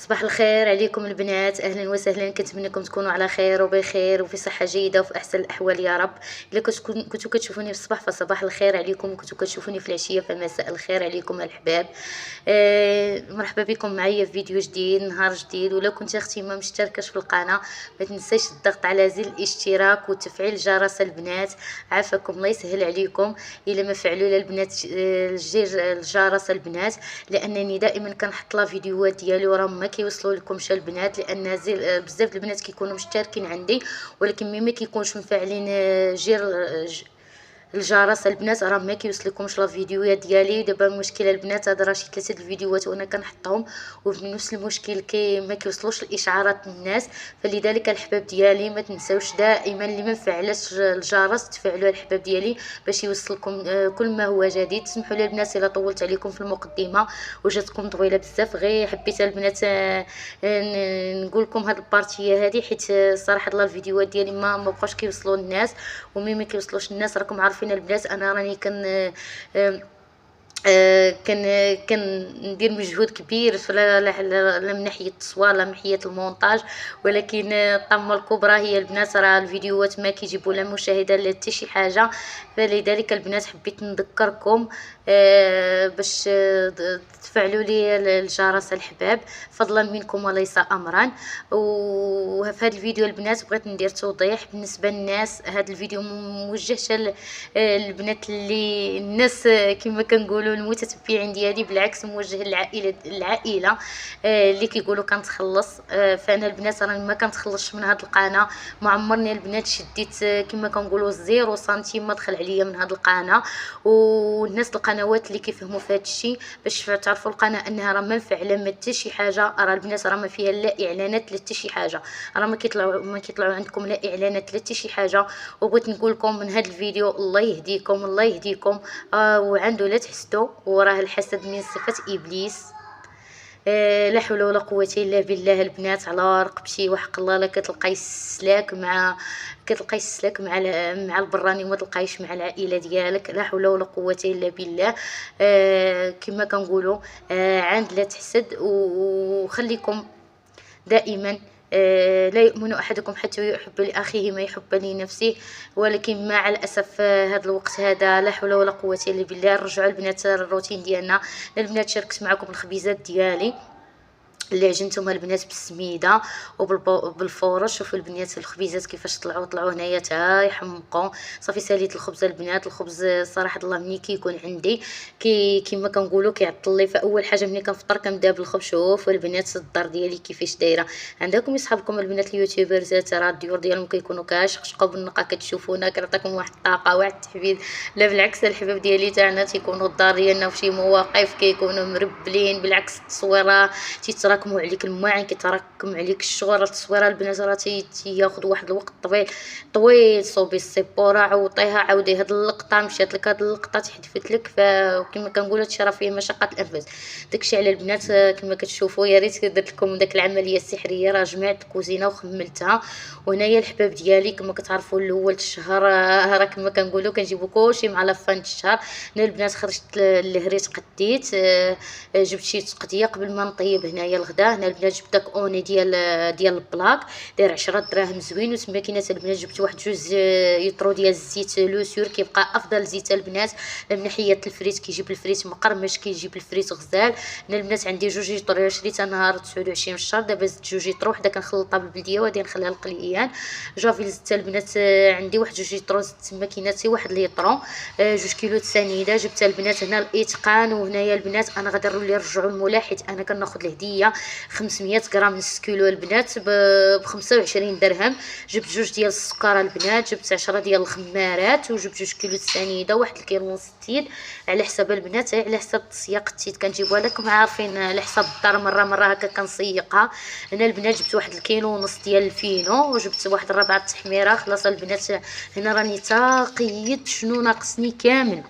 صباح الخير عليكم البنات، اهلا وسهلا. كنتمنى انكم تكونوا على خير وبخير وفي صحه جيده وفي احسن الاحوال يا رب. الا كنتوا كتشوفوني في الصباح فصباح الخير عليكم، وكنتوا كتشوفوني في العشيه فمساء الخير عليكم الحباب. مرحبا بكم معايا في فيديو جديد، نهار جديد. ولو كنت اختي ما مشتركش في القناه ما تنساش الضغط على زر الاشتراك وتفعيل جرس البنات، عافاكم الله يسهل عليكم. الا ما فعلوا البنات الجرس البنات، لانني دائما كنحط لا فيديوهات ديالي وراه ما كيوصلوا لكمش البنات، لان بزاف البنات كيكونوا مشتركين عندي ولكن ما كيكونش مفعلين الجرس البنات، راه ما كيوصلكمش لا فيديوهات ديالي. دابا المشكله البنات هذا راه شي 3 الفيديوهات وانا كنحطهم وفي نفس المشكل ما كيوصلوش الاشعارات للناس. فلذلك الحباب ديالي ما تنساوش دائما اللي ما مفعلش الجرس تفعلوا الحباب ديالي باش يوصلكم كل ما هو جديد. سمحوا لي البنات الا طولت عليكم في المقدمه وجاتكم طويله بزاف، غير حبيت البنات نقول لكم هاد البارتيه هذه، حيت صراحه الله الفيديوهات ديالي ما بقاوش كيوصلوا للناس. ومي ما كيوصلوش الناس راكم عارفين البنات انا راني كندير مجهود كبير لا من ناحيه التصوير لا من ناحيه المونتاج، ولكن الطامه الكبرى هي البنات راه الفيديوهات ما كيجيبوا لا مشاهده لا حتى شي حاجه. فلذلك البنات حبيت نذكركم باش تفعلوا لي الجرس الحباب فضلا منكم وليس امرا. وفي هذا الفيديو البنات بغيت ندير توضيح بالنسبه للناس. هذا الفيديو موجهش البنات اللي الناس كما كنقولوا المتتبعين ديالي، بالعكس موجه العائله اللي كيقولوا كنتخلص. فانا البنات راني ما كنتخلصش من هذه القناه، ما عمرني البنات شديت كما كنقولوا 0 سنتيم ما دخل عليا من هذه القناه. والناس القنوات اللي كيفهموا في هذا الشيء باش تعرفوا القناه انها راه ما مفعله ما حتى شي حاجه، راه البنات راه ما فيها لا اعلانات لا حتى شي حاجه، راه ما كيطلعوا عندكم لا اعلانات لا حتى شي حاجه. وبغيت نقول لكم من هذا الفيديو الله يهديكم الله يهديكم. وعنده لا تحسدوا، وراه الحسد من صفه ابليس. لا حول ولا قوه الا بالله البنات. على رقبتي وحق الله لا كتلقاي السلاك مع البراني وما تلقايش مع العائله ديالك. لا حول ولا قوه الا بالله. كما كنقولوا عند لا تحسد. وخليكم دائما لا يؤمن احدكم حتى يحب لاخيه ما يحب لنفسه. ولكن مع الاسف هذا الوقت هذا لا حول ولا قوه الا بالله. نرجعوا البنات الروتين ديالنا. البنات شاركت معكم الخبيزات ديالي اللي عجنتهم البنات بالسميده وبالفورش. شوفوا البنات الخبيزات كيفاش طلعوا هنايا تا يحمقوا. صافي ساليت الخبز البنات. الخبز صراحه الله ملي كيكون عندي كيما كنقولوا كيعطل لي. فاول حاجه ملي كنفطر كنبدا بالخبز. شوفوا البنات الدار ديالي كيفاش دايره. عندكم يصحابكم البنات اليوتيوبرزات راه الديور ديالهم كيكونوا كاشقشقوا بالنقا كتشوفونا كنعطيكم واحد الطاقه واحد التحفيز. لا بالعكس الحباب ديالي تاعنا تيكونوا الدار ديالنا في شي مواقف كيكونوا مربلين. بالعكس التصويره تيتراكموا عليك الماعن كيتراكم عليك الشغل. التصويره البنات راه تياخذ واحد الوقت طويل. صوبي السيبوره عوطيها عاودي هاد اللقطه مشات لك هاد اللقطه تحدفت لك. فكما كنقول هادشي راه فيه مشقه الانفاس. داكشي على البنات كما كتشوفوا يا ريت درت لكم داك العمليه السحريه. راه جمعت الكوزينه وخملتها. وهنايا الحباب ديالي كما كتعرفوا الاول الشهر راه كما كنقولوا كنجيبوا كلشي مع لافان الشهر. انا البنات خرجت الهريت قديت جبت شي تقديه قبل ما نطيب هنايا الغدا. هنا البنات جبت داك اوني ديال البلاك داير 10 دراهم زوين. وتما كاينات البنات جبت واحد 2 يطرو ديال الزيت لو سور كيبقى افضل زيت البنات من ناحيه الفريت. كيجيب الفريت مقرمش كيجيب الفريت غزال. انا البنات عندي 2 يطرو شريتها نهار 29 الشهر. دابا زدت 2 يطرو وحده كنخلطها بالبلديه وغادي نخليها القليان. جافيل زدت البنات عندي واحد 2 يطرو زدت تما كاينات 1 ليطرو 2 كيلو السنيده جبت البنات هنا الاتقان. وهنايا البنات انا غادي نرجعوا المولا حيت انا كناخذ الهديه 500 غرام نص كيلو البنات ب 25 درهم. جبت 2 ديال السكر البنات جبت 10 ديال الخمارات وجبت 2 كيلو السنيده 1 كيلو ونص التيد على حساب البنات على حساب تسياق التيد كنجيبوها لكم عارفين على حساب الدار مره هكا كنسيقها. هنا البنات جبت 1 كيلو ونص ديال الفينو وجبت واحد 4 التحميره. خلاص البنات هنا راني تاقيت شنو ناقصني كامل.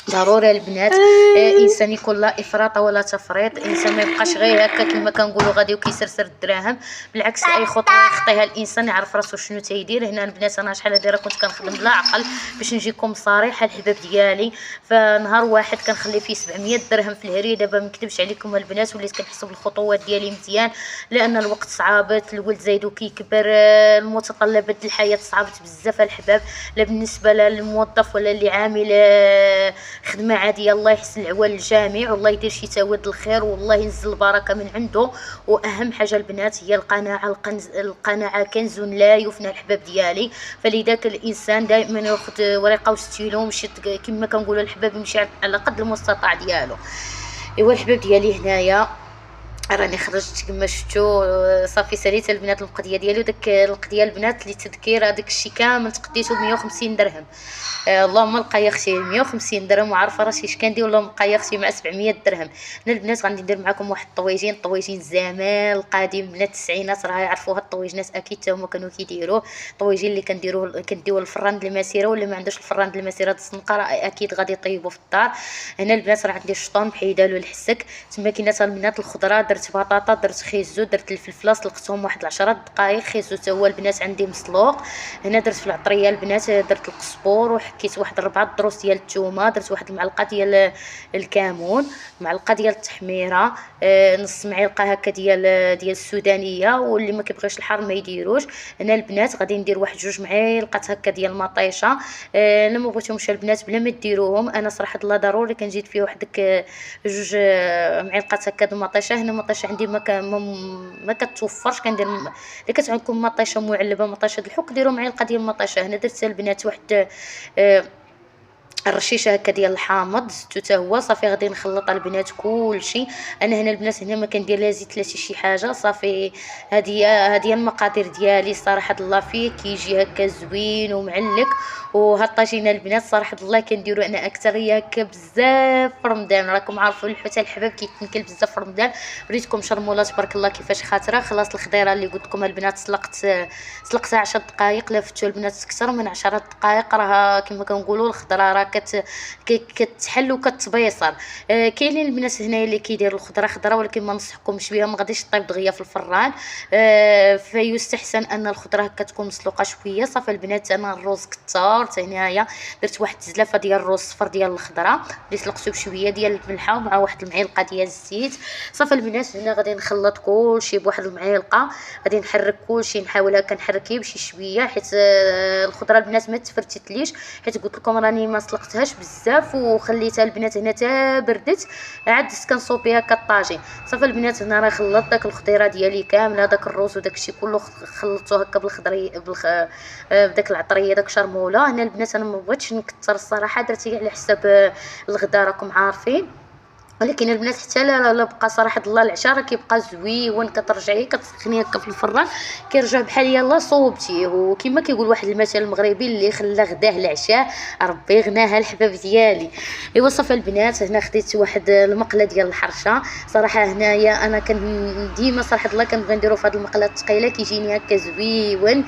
ضروري البنات انسان يكون لا افراط ولا تفريط، انسان ما يبقاش غير هكا كما كنقولوا غادي وكيسرسر الدراهم. بالعكس اي خطوه يخطيها الانسان يعرف راسو شنو تيدير. هنا البنات انا شحال هادي راه كنت كنخدم بلا عقل، باش نجيكم صريحه الحباب ديالي. فنهار واحد كنخلي فيه 700 درهم في الهري. دابا ما نكذبش عليكم البنات وليت كنحسب الخطوات ديالي مزيان، لان الوقت صعابت، الولد زايدو كيكبر، المتطلبات الحياه صعبت بزاف الحباب. لا بالنسبه للموظف ولا اللي عامل خدمه عاديه. الله يحسن العوال الجميع والله يدير شي تاود الخير والله ينزل البركه من عنده. واهم حاجه البنات هي القناعه. القناعه كنز لا يفنى الحباب ديالي. فلذلك الانسان دائما ياخذ ورقه وستيلو مشي كما كنقولوا الحباب يمشي على قد المستطاع ديالو. ايوا الحباب ديالي هنايا راني خرجت كما شفتوا. صافي ساليت البنات القضيه ديالي. وداك القضيه البنات اللي تذكير هذاك الشيء كامل تقديته ب 150 درهم. اللهم لقى يا اختي 150 درهم وعارفه راسي اش كندير. اللهم لقى يا اختي مع 700 درهم. انا البنات غادي ندير معكم واحد الطويجين زمان القديم من التسعينات راه يعرفوها الطويجنات اكيد تا هما كانوا كيديروه. الطويجين اللي كنديوه الفران د المسيره، ولا ما عندوش الفران د المسيره د الزنقه راه اكيد غادي يطيبوا في الدار. هنا البنات راه عندي الشطون بحيدالو الحسك، تما كاينه البنات الخضره، درت بطاطا، درت خيزو، درت الفلفله، سلقتهم واحد 10 دقائق. خيزو تا هو البنات عندي مسلوق. هنا درت في العطريه البنات درت القزبور وحكيت واحد 4 دروس ديال الثومه، درت واحد المعلقه ديال الكمون، معلقه ديال التحميره، نص معلقه هكا ديال السودانيه، واللي ما كيبغيش الحار ما يديروش. هنا البنات غادي ندير واحد 2 معالق هكا ديال المطيشه. الا ما بغيتوهمش البنات بلا ما ديروهم. انا صراحه الله ضروري كنزيد فيه واحد 2 معلقات هكا د المطيشه. هنا المطيشه عندي ما كتوفرش، كندير اللي كتعجبكم مطيشه معلبه مطيشه د الحك ديروا معلقه ديال المطيشه. هنا درت البنات واحد الرشيشه هكا ديال الحامض زدتو حتى هو. صافي غادي نخلط البنات كلشي. انا هنا البنات هنا ما كندير لا زيت لا شي حاجه. صافي هذه المقادير ديالي صراحه الله فيه كيجي هكا زوين ومعلك. وهاد الطاجينه البنات صراحه الله كنديرو انا اكثريه هكا بزاف في رمضان. راكم عارفين الحوت الحباب كيتنكل بزاف في رمضان. وريتكم شرموله تبارك الله كيفاش خاطره. خلاص الخضيره اللي قلت لكم البنات سلقتها 10 دقائق. لفتو البنات اكثر من 10 دقائق. راه كما كنقولوا الخضره راه كتحل وكتبيصر. كاينين البنات هنايا اللي كيديروا الخضره خضره ولكن ما نصحكمش بها، ما غاديش طيب دغيا في الفران. فيستحسن ان الخضره هكا تكون مسلوقه شويه. صافي البنات انا الرز كثرت هنايا، درت واحد الزلافه ديال الرز صفر ديال الخضره اللي سلقته بشويه ديال الملحه ومع واحد المعلقه ديال الزيت. صافي البنات هنا غادي نخلط كلشي بواحد المعلقه. غادي نحرك كلشي، نحاول هكا نحركيه بشي شويه حيت الخضره البنات ما تفرتتليش، حيت قلت لكم راني ما سلقتهاش بزاف وخليتها البنات هنا تا بردت عاد كنصوبيها كالطاجين. صافي البنات هنا راه خلطت داك الخضيره ديالي كامله، داك الرز وداك الشيء كله خلطته هكا بالخضري بداك العطريه داك شرموله. هنا البنات انا ما بغيتش نكثر الصراحه، درتي على حساب الغدا راكم عارفين. ولكن البنات حتى لا بقى صراحه الله العشاء راه كيبقى زوين. كترجعيه كتسخنيه هكا في الفران كيرجع بحال يلاه صوبتيه. وكما كيقول واحد المثل المغربي اللي خلى غداه العشاء ربي غناها الحباب ديالي. ايوا صافي البنات هنا خديت واحد المقله ديال الحرشه. صراحه هنايا انا ديما صراحه الله كنبغي نديرو في هاد المقله الثقيله كيجيني هكا زويون.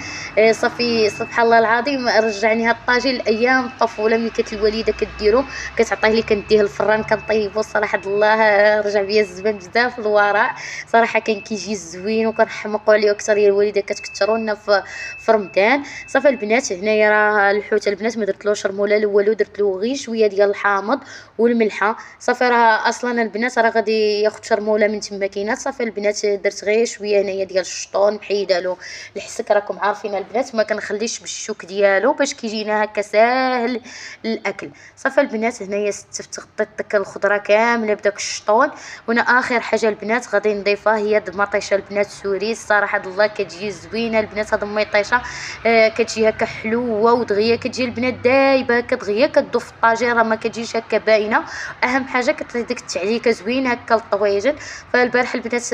صافي سبحان الله العظيم رجعني هاد الطاجين الايام الطفوله ملي كانت الوالده كديرو كتعطيه لي كنديه الفران كنطيبو. صراحه الله رجع بيا الزمان بزاف للوراء. صراحه كان كيجي زوين وكنحمقوا عليه اكثر. هي الوالده كتكثروا لنا في رمضان. صافي البنات هنايا راه الحوت البنات ما درتلوش رموله لا والو، درت له غير شويه ديال الحامض والملحه. صافي راه اصلا البنات راه غادي ياخذ شرموله من تما كاينات. صافي البنات درت غير شويه هنايا ديال الشطون محيدالو الحسك. راكم عارفين البنات ما كنخليش بالشوك ديالو باش كيجينا هكا ساهل الاكل. صافي البنات هنايا ستفت غطيت داك الخضره كامله بداك الشطون. وانا اخر حاجه البنات غادي نضيفها هي المطيشه البنات سوري. صراحه الله كتجي زوينه البنات. هاد المطيشه كتجي هكا حلوه ودغيا كتجي البنات دايبه هكا دغيا كدوب في الطاجين راه ما كتجيش هكا باينه. اهم حاجه كتعطي ديك التعليكه زوينه هكا للطويجن. فالبارح البنات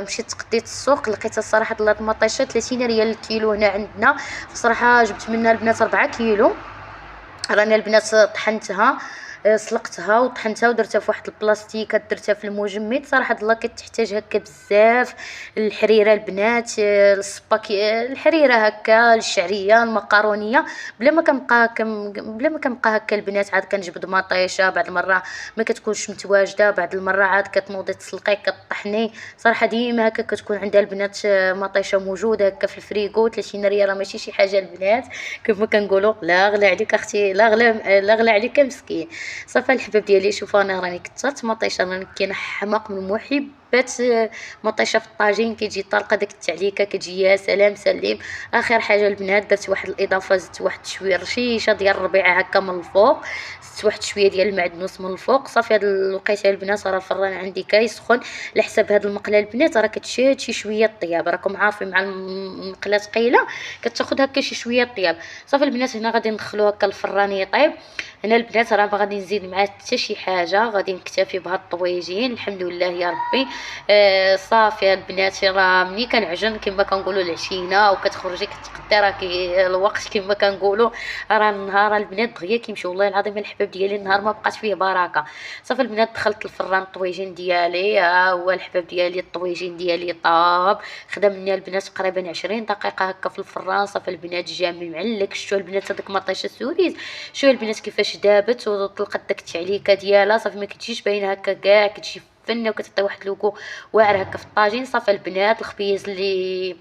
مشيت تقديت السوق لقيتها صراحه الله المطيشه 30 ريال الكيلو هنا عندنا. صراحه جبت منها البنات 4 كيلو. راني البنات طحنتها سلقتها وطحنتها ودرتها في واحد البلاستيك، درتها في المجمد. صراحه الله كتحتاج هكا بزاف الحريره البنات، الحريره هكا، الشعريه، المقارونيه. بلا ما كنبقى هكا البنات عاد كنجبد مطيشه بعد المره ما كتكونش متواجده، بعد المره عاد كتنوضي تسلقي كطحني. صراحه ديما هكا كتكون عندها البنات مطيشه موجوده هكا في الفريغو. 30 ريال راه ماشي شي حاجه البنات، كيف ما كنقولوا لا غلا عليك اختي، لا غلا عليك مسكين. صافي الحباب ديالي، شوفوا انا راني كثرت مطيشه، راني كاينه حماق من محبات مطيشه في الطاجين، كتجي طالقه داك التعليكه كتجي يا سلام سليم. اخر حاجه البنات درت واحد الاضافه، زدت واحد شويه رشيشه ديال الربيعه هكا من الفوق، زدت واحد شويه ديال المعدنوس من الفوق. صافي هاد الوقيته البنات راه الفران عندي كيسخن، على حساب هاد المقله البنات راه كتشاد شي شويه الطياب، راكم عارفين مع المقله ثقيله كتاخذ هكا شي شويه الطياب. صافي البنات هنا غادي ندخلو هكا الفران يطيب. هنا البنات راه ما غادي نزيد معاه حتى شي حاجه، غادي نكتفي بهاد الطويجين الحمد لله يا ربي. صافي البنات راه ملي كنعجن كما كنقولوا العشينه وكتخرجي كتقدي راه الوقت كما كنقولوا، راه النهار البنات دغيا كيمشي. والله العظيم الحباب ديالي النهار ما بقات فيه بركه. صافي البنات دخلت الفران الطويجين ديالي، ها هو الحباب ديالي الطويجين ديالي طاب، خدا مني البنات تقريبا 20 دقيقه هكا في الفران. صافي البنات جا معلك، شتو البنات هذاك مطيشه سوريز، شتو البنات كيفاش دابت وطلقت داك التعليكه ديالها. صافي ما كتجيش باينه هكا كاع، كتجي فنه وكتعطي واحد لوكو واعر هكا في الطاجين. صافي البنات الخبيز اللي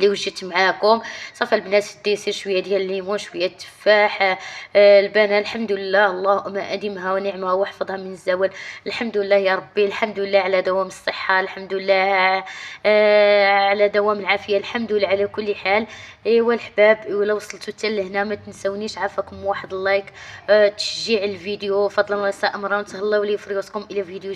وجدت معاكم. صافي البنات ديسير شويه ديال الليمون، شويه التفاح، البنان الحمد لله اللهم اديمها ونعمها واحفظها من الزوال. الحمد لله يا ربي، الحمد لله على دوام الصحه، الحمد لله على دوام العافيه، الحمد لله على كل حال. ايوا الحباب، ولا وصلتوا حتى لهنا ما تنسونيش عافاكم واحد اللايك، تشجيع الفيديو فضلا وليس امرا. تهلاو لي في ريوسكم الى فيديو